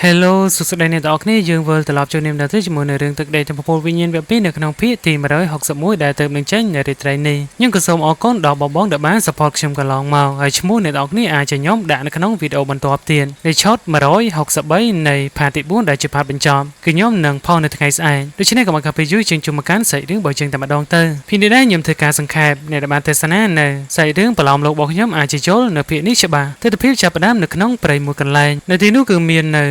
Hello សួស្តីអ្នកទាំងអស់គ្នាយើងវិលត្រឡប់ចូលនាមដល់ទីជាមួយនៅរឿងទឹកដីចំពោះវិញ្ញាណវគ្គ2នៅក្នុងភាគទី162ដែលទៅនឹងចេញនៅរាត្រីនេះខ្ញុំក៏សូមអរគុណដល់បងៗដែលបាន support ខ្ញុំកន្លងមកហើយឈ្មោះអ្នកទាំងអស់គ្នាអាចជាខ្ញុំដាក់នៅក្នុងវីដេអូបន្តទៀតនៃ short 163នៃ part ទី4ដែលជា part បញ្ចប់គឺខ្ញុំនឹងផុសនៅថ្ងៃស្អែករឿងបើយើងតែម្ដងទៅពីនេះនេះខ្ញុំក៏មកកាពីយូរជាងជំមកកាន់សាច់រឿងបើបញ្ចឹងតែម្ដងទៅពីនេះនេះច្បាស់ទិដ្ឋភាពចាប់ផ្ដើមនៅក្នុងព្រៃមួយកន្លែងនៅទីនោះគឺមាននៅ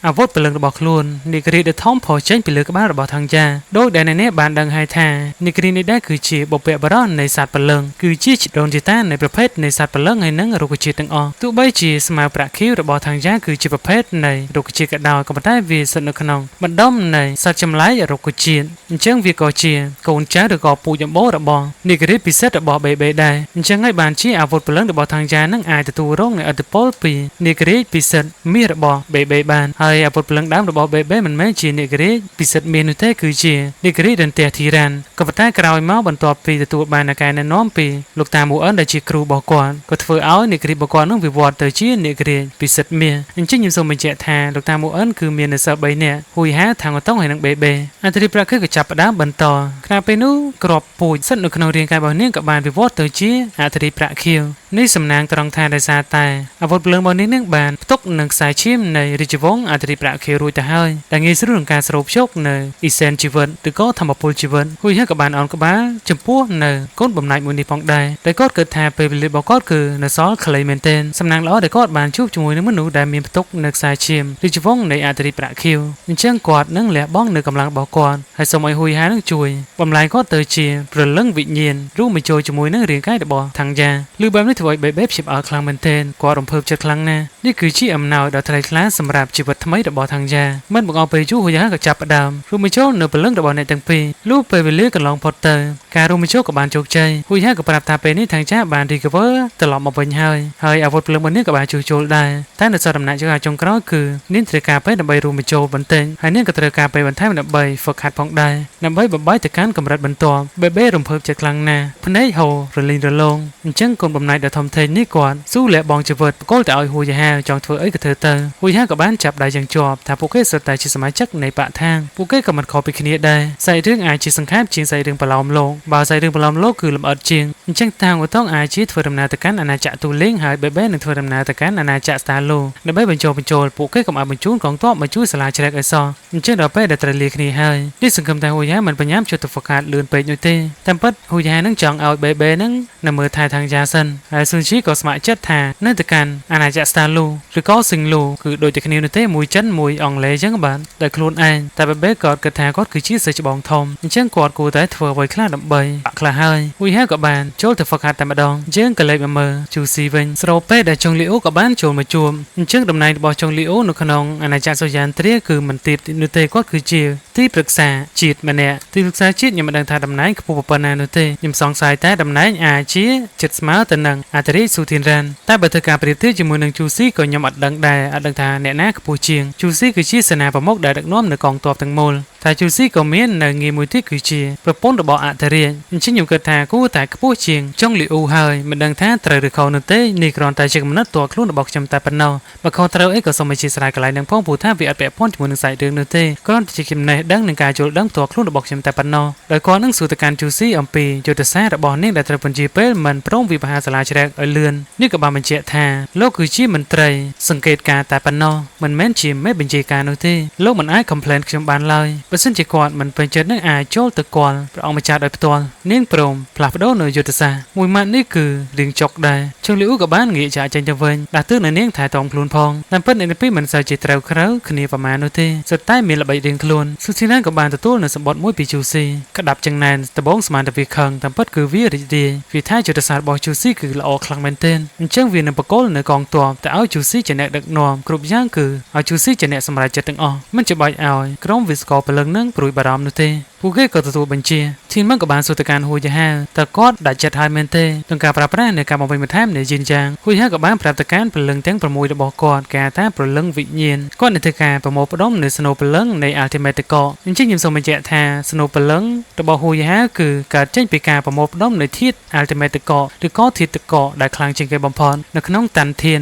អាវុធព្រលឹងរបស់ខ្លួននាគរីដែលធំផុសចេញពីលើក្បាលរបស់ថង្ចាដោយដែលអ្នកនេះបានដឹងហើយថានាគរីនេះដែរគឺជាបុព្វបុរសនៃសត្វព្រលឹងគឺជាជីដូនជីតានៃប្រភេទនៃសត្វព្រលឹងហើយនិងរុក្ខជាតិទាំងអស់ទោះបីជាស្មៅប្រាក់ខៀវរបស់ថង្ចាគឺជាប្រភេទនៃរុក្ខជាតិក៏ដោយក៏ប៉ុន្តែវាស្ថិតនៅក្នុងបណ្ដុំនៃសត្វចម្លែករុក្ខជាតិអញ្ចឹងវាក៏ជាកូនចៅឬក៏ពូជអម្បូររបស់នាគរីពិសេសរបស់បេបេដែរអញ្ចឹងហើយបានជាអាវុធព្រលឹងរបស់ថង្ចានឹងអាចទទួលរងនូវឥទ្ធិពលពីនាគរីពិសេសមាសរបស់បេបេបានហើយអាវុធព្រលឹងដើមរបស់បេបេមិនមែនជានាគរីពិសិដ្ឋមាននោះទេគឺជានាគរីដន្ទះធីរ៉ានក៏ប៉ុន្តែក្រោយមកបន្ទាប់ពីទទួលបានការណែនាំពីលោកតាមូអិនដែលជាគ្រូរបស់គាត់ក៏ធ្វើឲ្យនាគរីរបស់គាត់នឹងវិវត្តទៅជានាគរីពិសិដ្ឋមាសអញ្ចឹងខ្ញុំសូមបញ្ជាក់ថាលោកតាមូអិនគឺមាននៅសិស្ស3នាក់ហួយហាថាងអតុងហើយនិងបេបេអន្តរីប្រាក់គឺក៏ចាប់ផ្ដើមបន្តខណៈពេលនោះក្របពូជសិតនៅក្នុងរាងកាយរបស់នាងក៏បានវិវត្តទៅជាអន្តរីប្រាក់ខៀវនេះសំណាងត្រង់ថាដោយសារតែអាវុធព្រលឹងរបស់នាងនឹងបានផ្ទុកនឹងខ្សែឈាមនៃរាជវង្សអន្តរីប្រាក់ខៀវរួចទៅហើយដែលងាយស្រួលក្នុងការស្រូបយកនៅអ៊ីសែនជីវិតឬក៏ធម្មពលជីវិតហួយហើយក៏បានអោនក្បាលចំពោះនៅកូនបំណាច់មួយនេះផងដែរតែគាត់គិតថាពេលវេលារបស់គាត់គឺនៅសល់ខ្លីមែនទែនសំណាងល្អដែលគាត់បានជួបជាមួយនឹងមនុស្សដែលមានផ្ទុកនៅខ្សែឈាមរាជវង្សនៃអន្តរីប្រាក់ខៀវអញ្ចឹងគាត់នឹងលះបង់នៅកម្លាំងរបស់គាត់ហើយសូមឲ្យហួយហើយនឹងជួយបំលែងគាត់ទៅជាព្រលឹងវិញ្ញាណរួមបញ្ចូលជាមួយនឹងរាងកាយរបស់ថង្យាឬបែបនេះធ្វើឲ្យបេបេភ្ជាប់អើខ្លាំងមែនទែនគាត់រំភើបចិត្តខ្លាំងណាស់នេះគឺជាអំណោយដ៏ថ្លៃថ្លាសម្រាប់ជីវិតថ្មីរបស់ថង្យាមិនបង្អស់ពេលយូរហួយហើយក៏ចាប់ផ្ដើមរួមបញ្ចូលនៅព្រលឹងរបស់អ្នកទាំងពីរលុះពេលវេលាកន្លងផុតទៅការរួមបញ្ចូលក៏បានជោគជ័យហួយហើយក៏ប្រាប់ថាពេលនេះថង្យាបាន recover ត្រឡប់មកវិញហើយអាវុធព្រលឹងរបស់នាងក៏បានជួសជុលដែរតែនៅសល់ដំណាក់ចុងក្រោយគឺនាងត្រូវការពេលដើម្បីរួមបញ្ចូលបន្តិចហើយនាងក៏ត្រូវការពេលបន្ថែមដើម្បីហ្វឹកហាត់ផងដែរដើម្បីបំបីទៅកាន់កម្រិតបន្ទាប់បេបេរំភើបចិត្តខ្លាំងណាស់ភ្នែកហូររលីងរលោងអញ្ចឹងកូនបំណាច់ដ៏ធំធេងនេះគាត់ស៊ូលះបង់ជីវិតបកលទៅឲ្យហួយហើយចង់ធ្វើអីក៏ធ្វើទៅហួយហើយក៏បានចាប់ដៃយ៉ាងជាប់ថាពួកគេសុទ្ធតែជាសមាជិកនៃបកថាងពួកគេក៏មិនខុសពីគ្នាដែរសាច់រឿងអាចជាសង្ខេបជាងសាច់រឿងប្រឡោមលោកបើសាច់រឿងប្រឡោមលោកគឺលម្អិតជាងអញ្ចឹងតាំងឧតងអាចជាធ្វើដំណើរទៅកាន់អាណាចក្រទូលេងហើយបេបេនឹងធ្វើដំណើរទៅកាន់អាណាចក្រស្តាឡូដើម្បីបញ្ចូលពួកគេកុំឲ្យបញ្ជូនកងទ័ពមកជួយសាលាជ្រែកឲ្យសោះអញ្ចឹងដល់ពេលដែលត្រូវលាគ្នាហើយនេះសង្ឃឹមថាហួយហើយមិនបញ្ញាប់ជួយទៅហ្វឹកហាត់លឿនពេកនោះទេតាមពិតហួយហើយនឹងចង់ឲ្យបេបេនឹងនៅមើលថែថងយ៉ាសិនហើយស៊ុនជីក៏ស្ម័គ្រចិត្តថានៅទៅកាន់អាណាចក្រស្តាឡូឬក៏សិងឡូគឺដូចតែគ្នានោះទេមួយចិនមួយអង់គ្លេសអញ្ចឹងបាទតែខ្លួនឯងតែបេបេក៏គិតថាគាត់គឺជាសិស្សច្បងធំអញ្ចឹងគាត់គួរតែធ្វើអ្វីខ្លះដើម្បីបាក់ខ្លះហើយហួយហើយក៏បានចូលទៅហ្វឹកហាត់តែម្ដងយើងក៏លេចមកមើលជូស៊ីវិញស្រូពេលដែលចុងលីអូក៏បានចូលមកជួបអញ្ចឹងតំណែងរបស់ចុងលីអូនៅក្នុងអាណាចក្រសូយ៉ានត្រាគឺមិនទៀបនោះទេគាត់គឺជាទីប្រឹក្សាជាតិម្នាក់ទីប្រឹក្សាជាតិខ្ញុំមិនដឹងថាតំណែងខ្ពស់ប៉ុណ្ណានោះទេខ្ញុំសង្ស័យតែតំណែងអាចជាចិត្តស្មើទៅនឹងអាតារីស៊ូធីនរ៉ានតែបើធ្វើការប្រៀបធៀបជាមួយនឹងជូស៊ីក៏ខ្ញុំអត់ដឹងដែរអត់ដឹងថាអ្នកណាខ្ពស់ជាងជូស៊ីគឺជាសេនាប្រមុខដែលដឹកនាំនៅកងទ័ពទាំងមូលតែជូស៊ីក៏មាននៅងារមួយទៀតគឺជាប្រពន្ធរបស់អតារីអញ្ចឹងខ្ញុំគិតថាគួរតែខ្ពស់ជាងចុងលីអូហើយមិនដឹងថាត្រូវឬខុសនោះទេនេះគ្រាន់តែជាគំនិតទាល់ខ្លួនរបស់ខ្ញុំតែប៉ុណ្ណោះបើខុសត្រូវអីក៏សូមអធិស្ឋានកន្លែងនឹងផងព្រោះថាវាអត់ពាក់ព័ន្ធជាមួយនឹងសាច់រឿងនោះទេគ្រាន់តែជាចំណេះដឹងនឹងការយល់ដឹងផ្ទាល់ខ្លួនរបស់ខ្ញុំតែប៉ុណ្ណោះដោយគាត់នឹងសួរទៅកាន់ជូស៊ីអំពីយុទ្ធសាស្ត្ររបស់នាងដែលត្រូវបញ្ជាពេលមិនព្រមវិវហាសាលាជ្រែកឲ្យលឿននេះក៏បានបញ្ជាក់ថាលោកគឺជាមន្ត្រីសង្កេតការតែប៉ុណ្ណោះមិនមែនជាមេបញ្ជាការនោះទេលោកមិនអាច complain ខ្ញុំបានឡើយ បើសិនជាគាត់មិនពេញចិត្តនឹងអាចចូលទៅគាល់ព្រះអង្គម្ចាស់ដោយផ្ទាល់នាងព្រមផ្លាស់ប្ដូរនៅយុទ្ធសាស្ត្រមួយម៉ាត់នេះគឺរៀងចុកដែរជើងលីអ៊ូក៏បានងាកចាកចេញទៅវិញដាក់ទើនៅនាងថែទាំខ្លួនផងតាមពិតនៅពេលមិនសូវជាត្រូវក្រៅគ្នាប្រមាណនោះទេសុទ្ធតែមានល្បិចរៀងខ្លួនស៊ូស៊ីណានក៏បានទទួលនៅសម្បត្តិមួយពីជូស៊ីក្តាប់ចឹងណែនដបងស្មានតែវាខឹងតាមពិតគឺវារីករាយវាថាយុទ្ធសាស្ត្ររបស់ជូស៊ីគឺល្អខ្លាំងមែនទែនអញ្ចឹងវានឹងបកគលនៅកងទ័ពតែឲ្យជូស៊ីជាអ្នកដឹកនាំគ្រប់យ៉ាងគឺឲ្យជូស៊ីជាអ្នកសម្រេចចិត្តទាំងអស់មិនចាំបាច់ឲ្យក្រុមវិស្វករពលឹងនឹងព្រួយបារម្ភនោះទេពួកគេក៏ទទួលបញ្ជាធីនមិនក៏បានសួរទៅកាន់ហួយយ៉ាហាតើគាត់ដាក់ចិត្តឲ្យមែនទេក្នុងការប្រើប្រាស់នៃការបំពេញបន្ថែមនៃយិនយ៉ាងហួយយ៉ាក៏បានប្រាប់ទៅកាន់ពលឹងទាំង6របស់គាត់គេថាពលឹងវិញ្ញាណគាត់នឹងធ្វើការប្រមូលផ្ដុំនៅស្នូពលឹងនៃ Ultimate កអញ្ចឹងខ្ញុំសូមបញ្ជាក់ថាស្នូពលឹងរបស់ហួយយ៉ាហាគឺកើតចេញពីការប្រមូលផ្ដុំនៃធាតុ Ultimate កឬក៏ធាតុកដែលខ្លាំងជាងគេបំផុតនៅក្នុងតាន់ធាន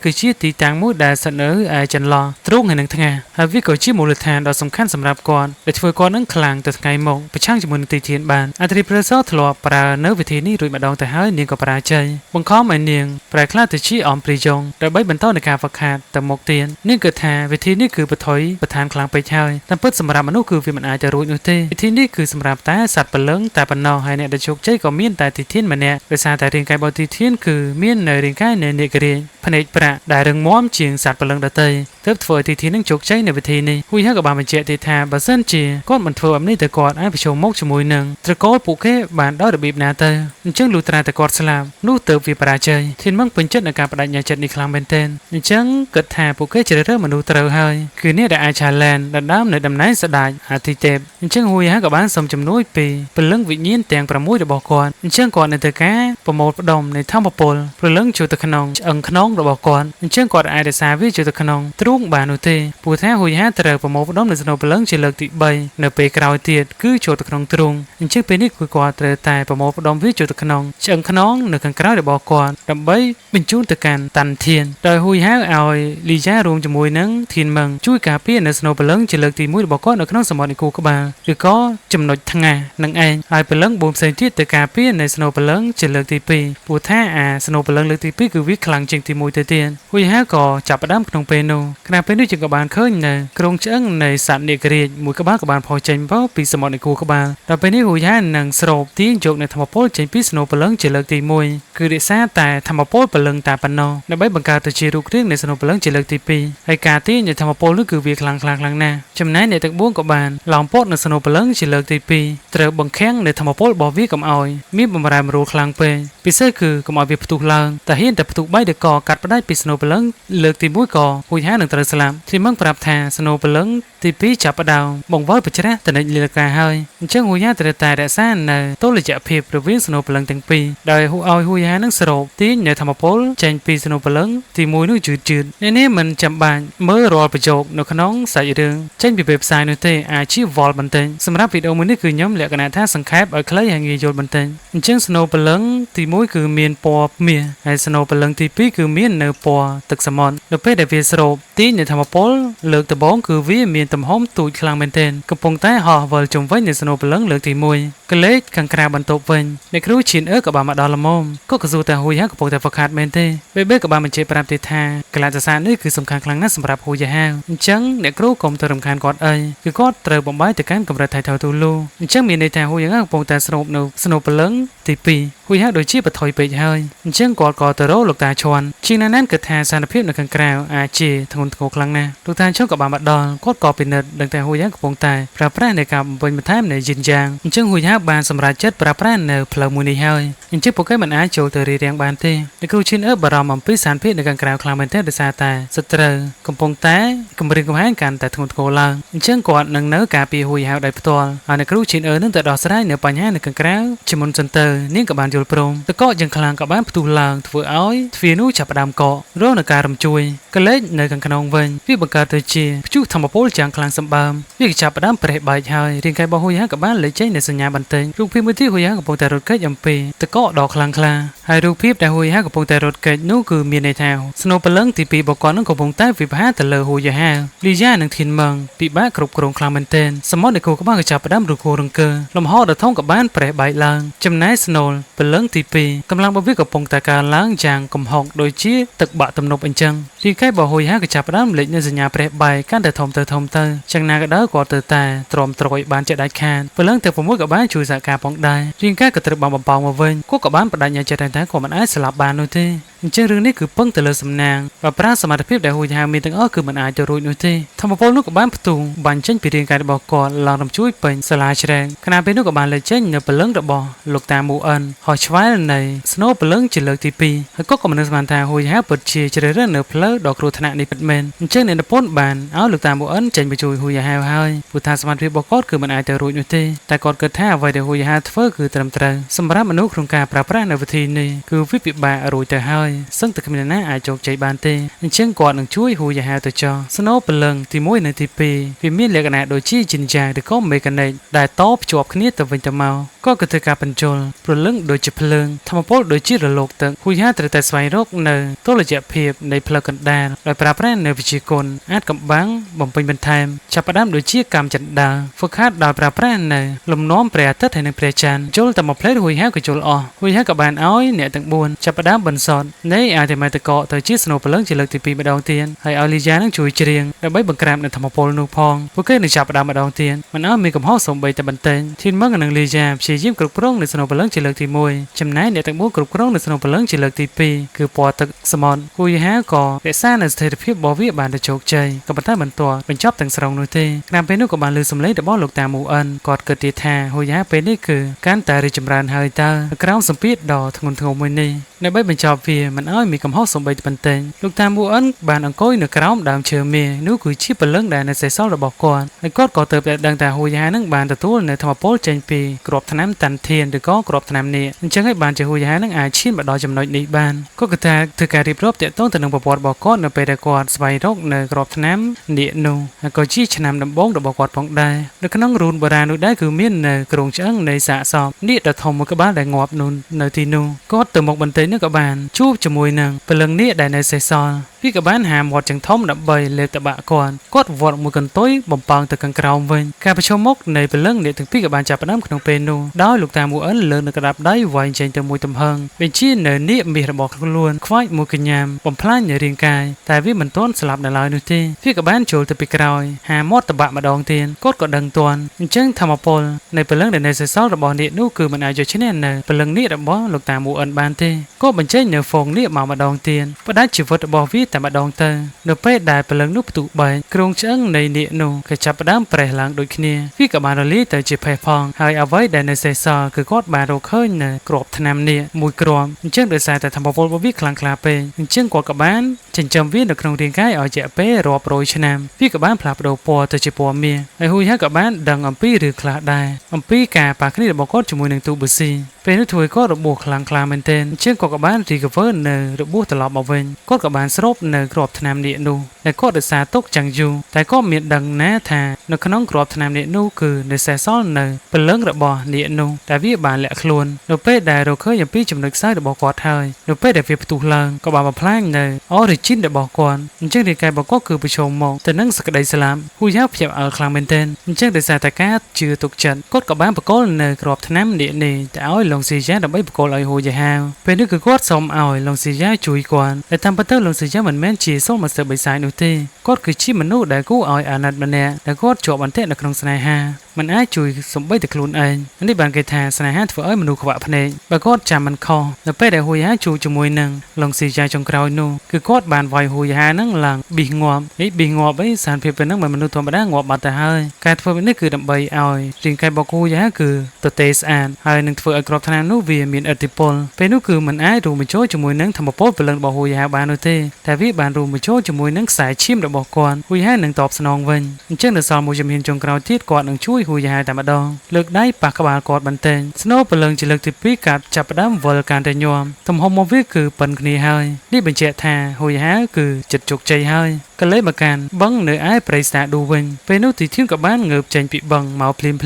គឺជាទីតាំងមួយដែលស្ថិតនៅឯចន្លោះទ្រូងហើយនឹងថ្ងៃហើយវាក៏ជាមូលដ្ឋានដ៏សំខាន់សម្រាប់គាត់ដែលធ្វើគាត់នឹងខ្លាំងទៅថ្ងៃមកប្រឆាំងជាមួយនឹងទីធានបានអត្រីប្រសរធ្លាប់ប្រើនៅវិធីនេះរួចម្ដងទៅហើយនាងក៏បរាជ័យបង្ខំឲ្យនាងប្រែក្លាយទៅជាអំព្រីយ៉ុងដើម្បីបន្តនៅការហ្វឹកហាត់ទៅមុខទៀតនាងគិតថាវិធីនេះគឺបថុយប្រឋានខ្លាំងពេកហើយតែពិតសម្រាប់មនុស្សគឺវាមិនអាចទៅរួចនោះទេវិធីនេះគឺសម្រាប់តែសត្វពលឹងតែប៉ុណ្ណោះហើយអ្នកដែលជោគជ័យក៏មានតែទីធានម្នាក់ដោយសារតែរាងកាយរបស់ទីធានគឺមាននៅរាងកាយនៃនាគរាជភ្នែកប្រាក់ដែលរឹងមាំជាងសត្វពលឹងដទៃទើបធ្វើឲ្យទីធាននឹងជោគជ័យនៅវិធីនេះហួយហាក៏បានបញ្ជាក់ទៀតថាបើសិនជាគាត់មិនធ្វើអំនេះទៅគាត់អាចប្រឈមមុខជាមួយនឹងត្រកូលពួកគេបានដោយរបៀបណាទៅអញ្ចឹងលុះត្រាតែគាត់ស្លាប់នោះទើបវាបរាជ័យធានមកពេញចិត្តនឹងការបដិញ្ញាចិត្តនេះខ្លាំងមែនទែនអញ្ចឹងគិតថាពួកគេជ្រើសរើសមនុស្សត្រូវហើយគឺនេះដែលអាចឆាឡែនដណ្ដើមនៅតំណែងស្ដេចអាទិទេពអញ្ចឹងហួយហាក៏បានសុំជំនួយពីពលឹងវិញ្ញាណទាំង6របស់គាត់អញ្ចឹងគាត់នៅទៅការប្រមូលផ្ដុំនៃធម្មពលពលឹងចូលទៅក្នុងឆ្អឹងខ្នងរបស់គាត់អញ្ចឹងគាត់អាចរក្សាវាចូលទៅក្នុងទ្រូងបាននោះទេព្រោះថាហួយហាត្រូវប្រមូលផ្ដុំនៅស្នូពលឹងជាលើកទី3នៅពេលក្រោយទៀតគឺចូលទៅក្នុងទ្រូងអញ្ចឹងពេលនេះគឺគាត់ត្រូវតែប្រមូលផ្ដុំវាចូលទៅក្នុងឆ្អឹងខ្នងនៅខាងក្រៅរបស់គាត់ដើម្បីបញ្ជូនទៅកាន់តាន់ធានដោយហួយហាឲ្យលីយ៉ារួមជាមួយនឹងធានមឹងជួយការពារនៅស្នូពលឹងជាលើកទី1របស់គាត់នៅក្នុងសមុទ្រនីគូក្បាលឬក៏ចំណុចថ្ងាសនឹងឯងហើយពលឹង4ផ្សេងទៀតទៅការពារនៅស្នូពលឹងជាលើកទី2ព្រោះថាអាស្នូពលឹងលើកទី2គឺវាខ្លាំងជាងទី1ទៅទៀតហួយហាក៏ចាប់ផ្ដើមក្នុងពេលនោះខណៈពេលនេះជាងក៏បានឃើញនៅក្រុងឆ្អឹងនៃសត្វនាគរាជមួយក្បាលក៏បានផុសចេញមកពីសមុទ្រនីគូក្បាលដល់ពេលនេះហួយហានឹងស្រូបទាញយកនៅធម្មពលចេញពីស្នូពលឹងជាលើកទី1គឺរក្សាតែធម្មពលពលឹងតែប៉ុណ្ណោះដើម្បីបង្កើតទៅជារូបរាងនៃស្នូពលឹងជាលើកទី2ហើយការទាញនៃធម្មពលនោះគឺវាខ្លាំងណាស់ចំណែកអ្នកទាំង4ក៏បានឡោមព័ទ្ធនៅស្នូពលឹងជាលើកទី2ត្រូវបង្ខាំងនៅធម្មពលរបស់វាកុំឲ្យមានបំរែបំរួលខ្លាំងពេកពិសេសគឺកុំឲ្យវាផ្ទុះឡើងតែហ៊ានតែផ្ទុះ3ដកកាត់ផ្ដាច់ពីស្នូពលឹងលើកទី1ក៏ហួយហានឹងត្រូវស្លាប់ទីមឹងប្រាប់ថាស្នូពលឹងទី2ចាប់ផ្ដើមបង្វិលបច្រាស់ទៅនិចលីលកាហើយអញ្ចឹងហួយហាត្រូវតែរក្សានៅតុល្យភាពរវាងស្នូពលឹងទាំងពីរដោយឲ្យហួយហានឹងស្រូបទាញនៅធម្មពលចេញពីស្នូពលឹងទី1នោះយឺតអ្នកនេះមិនចាំបាច់មើលរាល់ប្រយោគនៅក្នុងសាច់រឿងចេញពីពេលផ្សាយនោះទេអាចជាវល់បន្តិចសម្រាប់វីដេអូមួយនេះគឺខ្ញុំលក្ខណៈថាសង្ខេបឲ្យខ្លីហើយងាយយល់បន្តិចអញ្ចឹងស្នូពលឹងទី1គឺមានពណ៌មាសហើយស្នូពលឹងទី2គឺមាននៅពណ៌ទឹកសមុទ្រនៅពេលដែលវាស្រូបទាញនៅធម្មពលលើកដំបូងគឺវាមានទំហំទូចខ្លាំងមែនទែនកំពុងតែហោះវិលជុំវិញនៅស្នូពលឹងលើកទី1កលេចខាងក្រៅបន្ទប់វិញអ្នកគ្រូឈៀនអឺក៏បានមកដល់ល្មមក៏កស៊ូតែហួយហាកំពុងតែហ្វឹកហាត់មែនទេបេក៏បានបញ្ជាក់ប្រាប់ទេថាកីឡាសាស្ត្រនេះគឺសំខាន់ខ្លាំងណាស់សម្រាប់ហួយហាអញ្ចឹងអ្នកគ្រូកុំទៅរំខានគាត់អីគឺគាត់ត្រូវបំបីទៅកាន់កម្រិតថៃថៅទូលូអញ្ចឹងមានន័យថាហួយហាកំពុងតែស្រូបនៅស្នូពលឹងទី2ហួយហាដូចជាបថុយពេកហើយអញ្ចឹងគាត់ក៏ទៅរកលោកតាឈွန်ជាងណានគិតថាសារភាពនៅខាងក្រៅអាចជាធ្ងន់ធ្ងរខ្លាំងណាស់លោកតាឈွန်ក៏បានមកដល់គាត់ក៏ពិនិត្យដឹងតែហួយហាកំពុងតែប្រើប្រាស់នៃការបំពេញបន្ថែមនៃយិនយ៉ាងអញ្ចឹងហួយហាបានសម្រេចចិត្តប្រើប្រាស់នៅផ្លូវមួយនេះហើយអញ្ចឹងពួកគេមិនអាចចូលទៅរៀបរៀងបានទេអ្នកគ្រូឈៀនអឺបារម្ភអំពីសារភាពនៅខាងក្រៅខ្លាំងមែនទែនដោយសារតែសត្រូវកំពុងតែគម្រាមកំហែងកាន់តែធ្ងន់ធ្ងរឡើងអញ្ចឹងគាត់នឹងនៅការពារហួយហាដោយផ្ទាល់ហើយអ្នកគ្រូឈៀនអឺនឹងទៅដោះស្រាយនៅបញ្ហានៅខាងក្រៅជាមុនសិនទៅនាងក៏បានយល់ព្រមតកកយ៉ាងខ្លាំងក៏បានផ្ទុះឡើងធ្វើឲ្យទ្វារនោះចាប់ផ្ដើមកករងនឹងការរំជួយកលេចនៅខាងក្នុងវិញវាបង្កើតទៅជាព្យុះធម្មពលយ៉ាងខ្លាំងសម្បើមវាចាប់ផ្ដើមប្រេះបែកហើយរាងកាយរបស់ហួយហាក៏បានលេចចេញនៅសញ្ញាបន្តិចរូបភាពមួយទីហួយហាកំពុងតែរត់គេចអំពីតកកដ៏ខ្លាំងក្លាហ ហើយរូបភាពដែលហួយហៅកំពុងតែរត់គេចនោះគឺមានន័យថាស្នូបលឹងទី2បកកនឹងកំពុងតែវិភាគទៅលើហួយហៅលីយ៉ានិងធីនម៉ងពិបាកគ្រប់គ្រងខ្លាំងមែនទែនសមត្ថនៃគូក្បាលក៏ចាប់ផ្ដើមរគូរង្គើលំហដ៏ធំក៏បានប្រេះបែកឡើងចំណែកស្នូលពលឹងទី2កម្លាំងរបស់វាកំពុងតែកើនឡើងយ៉ាងកំហុកដូចជាទឹកបាក់ទំនប់អញ្ចឹងរាងកាយរបស់ហួយហៅក៏ចាប់ផ្ដើមលេចនូវសញ្ញាប្រេះបែកកាន់តែធំទៅចឹងណាក៏ដោយគាត់ទៅតែទ្រាំទ្រយបានចិត្តដាច់ខាតពលឹងទាំង6ក៏បានជួយសហការផងដែររាងកាយក៏ត្រូវបានបំផង់មកវិញគាត់ក៏បានបដិញ្ញាចិត្តថាគាត់មិនអាចស្លាប់បាននោះទេអញ្ចឹងរឿងនេះគឺពឹងទៅលើសំណាងបើប្រាសមត្ថភាពដែលហួយហៅមានទាំងអស់គឺមិនអាចទៅរួចនោះទេធម្មពលនោះក៏បានផ្ទុះបាញ់ចេញពីរាងកាយរបស់គាត់ឡើងរំជួយពេញសាលាច្រែងខណៈពេលនោះក៏បានលេចចេញនៅពលឹងរបស់លោកតាមូអិនហើយឆ្វែលនៃស្នូពលឹងជាលើកទី2ហើយគាត់ក៏មិនស្មានថាហួយហៅពិតជាជ្រើសរើសនៅផ្លូវដ៏គ្រោះថ្នាក់នេះពិតមែនអញ្ចឹងអ្នកនពន្ធបានឲ្យលោកតាមូអិនចេញមកជួយហួយហៅហើយព្រោះថាសមត្ថភាពរបស់គាត់គឺមិនអាចទៅរួចនោះទេតែគាត់គិតថាអ្វីដែលហួយហៅធ្វើគឺត្រឹមត្រូវសម្រាប់មនុស្សក្នុងការប្រើប្រាស់នៅវិធីនេះគឺវាពិបាករួចទៅហើយសឹងតែគ្មានអ្នកណាអាចជោគជ័យបានទេអញ្ចឹងគាត់នឹងជួយហួយហៅទៅចោះស្នូពលឹងទី1និងទី2វាមានលក្ខណៈដូចជាជីនយ៉ាងឬក៏មេកានិកដែលតភ្ជាប់គ្នាទៅវិញទៅមកក៏ធ្វើការបញ្ចូលព្រលឹងដូចជាភ្លើងធម្មពលដូចជារលកទឹកហួយហៅត្រូវតែស្វែងរកនៅតុល្យភាពនៃផ្លូវកណ្ដាលដោយប្រើប្រាស់នៅវិជាគុណអាចកំបាំងបំពេញបន្ថែមចាប់ផ្ដើមដូចជាកម្មចន្ទាហ្វឹកហាត់ដោយប្រើប្រាស់នៅលំនាំព្រះអាទិត្យហើយនិងព្រះច័ន្ទចូលតែមួយផ្លេតហួយហៅក៏ចូលអស់ហួយហៅក៏បានឲ្យអ្នកទាំង4ចាប់ផ្ដើមបន្សត់នៃអាទិមាតកទៅជាស្នូពលឹងជាលើកទី2ម្ដងទៀតហើយឲ្យលីយ៉ានឹងជួយច្រៀងដើម្បីបង្ក្រាបនៅធម្មពលនោះផងពួកគេនឹងចាប់ផ្ដើមម្ដងទៀតមិនឲ្យមានកំហុសសូម្បីតែបន្តិចធីនម៉ងនិងលីយ៉ាព្យាយាមគ្រប់គ្រងនៅស្នូពលឹងជាលើកទី1ចំណែកអ្នកទាំង4គ្រប់គ្រងនៅស្នូពលឹងជាលើកទី2គឺពណ៌ទឹកសមុទ្រហួយហៅក៏រក្សានៅស្ថិរភាពរបស់វាបានទៅជោគជ័យក៏ប៉ុន្តែមិនទាន់បញ្ចប់ទាំងស្រុងនោះទេតាមពេលនោះក៏បានលើសំឡេងរបស់លោកតាមូអិនគាត់គិតទៀតថាហួយហៅពេលនេះគឺកាន់តែរីកចម្រើនហើយតើក្រោមសម្ពាធដ៏ធ្ងន់ធ្ងរមួយនេះដើម្បីបញ្ចប់វាមិនឲ្យមានកំហុសសូម្បីតែបន្តិចលោកតាមូអិនបានអង្គុយនៅក្រោមដើមឈើមាសនោះគឺជាពលឹងដែលនៅសេសសល់របស់គាត់ហើយគាត់ក៏ទៅតែដឹងថាហួយហៅនឹងបានទទួលនៅធម្មពលចេញពីក្របថ្នាំតាន់ធានឬក៏ក្របថ្នាំនេះអញ្ចឹងហើយបានជាហួយហៅនឹងអាចឈានមកដល់ចំណុចនេះបានគាត់គិតថាធ្វើការរៀបរាប់តាក់ទងទៅនឹងប្រវត្តិរបស់គាត់នៅពេលដែលគាត់ស្វែងរកនៅក្របថ្នាំនេះនោះហើយក៏ជាឆ្នាំដំបូងរបស់គាត់ផងដែរនៅក្នុងរូនបុរាណនោះដែរគឺមាននៅគ្រោងឆ្អឹងនៃសាកសពនេះដ៏ធំមួយក្បាលដែលងាប់នោះនៅទីនោះគាត់ទៅមកបន្តិចនោះក៏បានជួបជាមួយនឹងពលឹងនេះដែលនៅសេសសល់វាក៏បានហាមាត់ចង្ធំដើម្បីលេបតបាក់គាត់វត្តមួយកន្ទុយបំពងទៅខាងក្រោមវិញការប្រឈមមុខនៃពលឹងនេះទាំងពីរក៏បានចាប់ផ្ដើមក្នុងពេលនោះដោយលោកតាមូអិនលើកនៅក្តាប់ដៃវាយចេញទៅមួយទំហឹងបញ្ជានៅនាគមាសរបស់ខ្លួនខ្វាច់មួយកញ្ញាមបំផ្លាញនៅរាងកាយតែវាមិនទាន់ស្លាប់នៅឡើយនោះទេវាក៏បានចូលទៅពីក្រោយហាមាត់តបាក់ម្ដងទៀតគាត់ក៏ដឹងទាន់អញ្ចឹងធម្មពលនៃពលឹងដែលនៅសេសសល់របស់នាគនោះគឺមិនអាចយកឈ្នះនៅពលឹងនេះរបស់លោកតាមូអិនបានទេក៏បញ្ចេញនៅហ្វូងនាគមកម្ដងទៀតផ្ដាច់ជីវិតរបស់វាតែម្ដងទៅនៅពេលដែលពលឹងនោះផ្ទុះបែកគ្រោងឆ្អឹងនៃនាគនោះក៏ចាប់ផ្ដើមប្រេះឡើងដូចគ្នាវាក៏បានរលាយទៅជាផេះផងហើយអ្វីដែលនៅសេសសល់គឺគាត់បានរកឃើញនៅក្របថ្នាំនាគមួយគ្រាប់អញ្ចឹងដោយសារតែធម្មពលរបស់វាខ្លាំងក្លាពេកអញ្ចឹងគាត់ក៏បានចិញ្ចឹមវានៅក្នុងរាងកាយឲ្យជាពេលរាប់រយឆ្នាំវាក៏បានផ្លាស់ប្ដូរពណ៌ទៅជាពណ៌មាសហើយហួយហៅក៏បានដឹងអំពីរឿងខ្លះដែរអំពីការប៉ះគ្នារបស់គាត់ជាមួយនឹងទូប៊ូស៊ីពេលនោះធ្វើឲ្យគាត់របួសខ្លាំងក្លាមែនទែនអញ្ចឹងគាត់ក៏បាន recover នៅរបួសត្រឡប់មកវិញគាត់ក៏បានស្រូបនៅក្របថ្នាំនាគនោះដែលគាត់រក្សាទុកយ៉ាងយូរតែក៏មានដឹងណាថានៅក្នុងក្របថ្នាំនាគនោះគឺនៅសេសសល់នៅពលឹងរបស់នាគនោះតែវាបានលាក់ខ្លួននៅពេលដែលរកឃើញអំពីចំណុចខ្សោយរបស់គាត់ហើយនៅពេលដែលវាផ្ទុះឡើងក៏បានបំផ្លាញនៅ origin របស់គាត់អញ្ចឹងរាងកាយរបស់គាត់គឺប្រឈមមកទៅនឹងសក្តីស្លាប់ហួយហៅភ្ញាក់ផ្អើលខ្លាំងមែនទែនអញ្ចឹងដោយសារតែការជឿទុកចិត្តគាត់ក៏បានបកគលនៅក្របថ្នាំនាគនេះតែឲ្យឡុងស៊ីយ៉ាដើម្បីបកគលឲ្យហួយហៅពេលនេះគឺគាត់សូមឲ្យឡុងស៊ីយ៉ាជួយគាត់តែតាមពិតទៅឡុងស៊ីយ៉ាមិនមែនជាសូលម៉ាស្ទ័របិសាចនោះទេគាត់គឺជាមនុស្សដែលគួរឲ្យអាណិតម្នាក់ដែលគាត់ជាប់អន្ទាក់នៅក្នុងស្នេហាមិនអាចជួយសំបីតែខ្លួនឯងនេះបានគេថាស្នេហាធ្វើឲ្យមនុស្សខ្វាក់ភ្នែកបើគាត់ចាំមិនខុសនៅពេលដែលហួយហៅជួបជាមួយនឹងឡុងស៊ីយ៉ាចុងក្រោយនោះគឺគាត់បានវាយហួយហៅនឹងឡើងប៊ីសងាប់នេះប៊ីសងាប់អីសារភាពពេលហ្នឹងមិនមនុស្សធម្មតាងាប់បាត់ទៅហើយការធ្វើនេះគឺដើម្បីឲ្យរាងកាយរបស់ហួយហៅគឺទទេស្អាតហើយនឹងធ្វើឲ្យក្របថ្នាំនោះវាមានឥទ្ធិពលពេលនោះគឺមិនអាចរួមបញ្ចូលជាមួយនឹងធម្មពលពលឹងរបស់ហួយហៅបាននោះទេតែវាបានរួមបញ្ចូលជាមួយនឹងខ្សែឈាមរបស់គាត់ហួយហៅនឹងតបស្នងវិញអញ្ចឹងនៅសល់មួយជំហានចុងក្រោយទៀតគាត់នឹងជួយហួយហៅតែម្ដងលើកដៃប៉ះក្បាលគាត់បន្តិចស្នូពលឹងជាលើកទី2កាត់ចាប់ផ្ដើមវិលកាន់តែញ័រទំហំមកវាគឺប៉ុនគ្នាហើយនេះបញ្ជាក់ថាហួយហៅគឺចិត្តជោគជ័យហើយ ក៏លេបកានបឹងនៅឯព្រៃសាឌូវិញពេលនោះទីធៀងក៏បានងើបចេញពីបឹងមកភ្លាម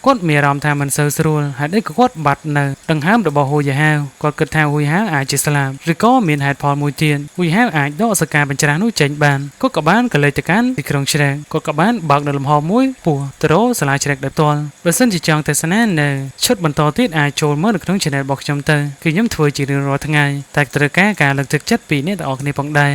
គាត់មានអារម្មណ៍ថាមិនសូវស្រួលហើយដូចគាត់បាត់នៅដង្ហើមរបស់ហួយហាវគាត់គិតថាហួយហាវអាចជាស្លាប់ឬក៏មានហេតុផលមួយទៀតហួយហាវអាចដកសការបញ្ច្រាស់នោះចេញបានគាត់ក៏បានក៏លេចទៅកាន់ទីក្រុងជ្រែកគាត់ក៏បានបើកនៅលំហមួយពោះទៅរកសាលាជ្រែកដោយផ្ទាល់បើសិនជាចង់ទស្សនានៅឈុតបន្តទៀតអាចចូលមើលនៅក្នុង channel របស់ខ្ញុំទៅគឺខ្ញុំធ្វើជារៀងរាល់ថ្ងៃតែត្រូវការលើកទឹកចិត្តពីអ្នកទាំងអស់គ្នាផងដែរ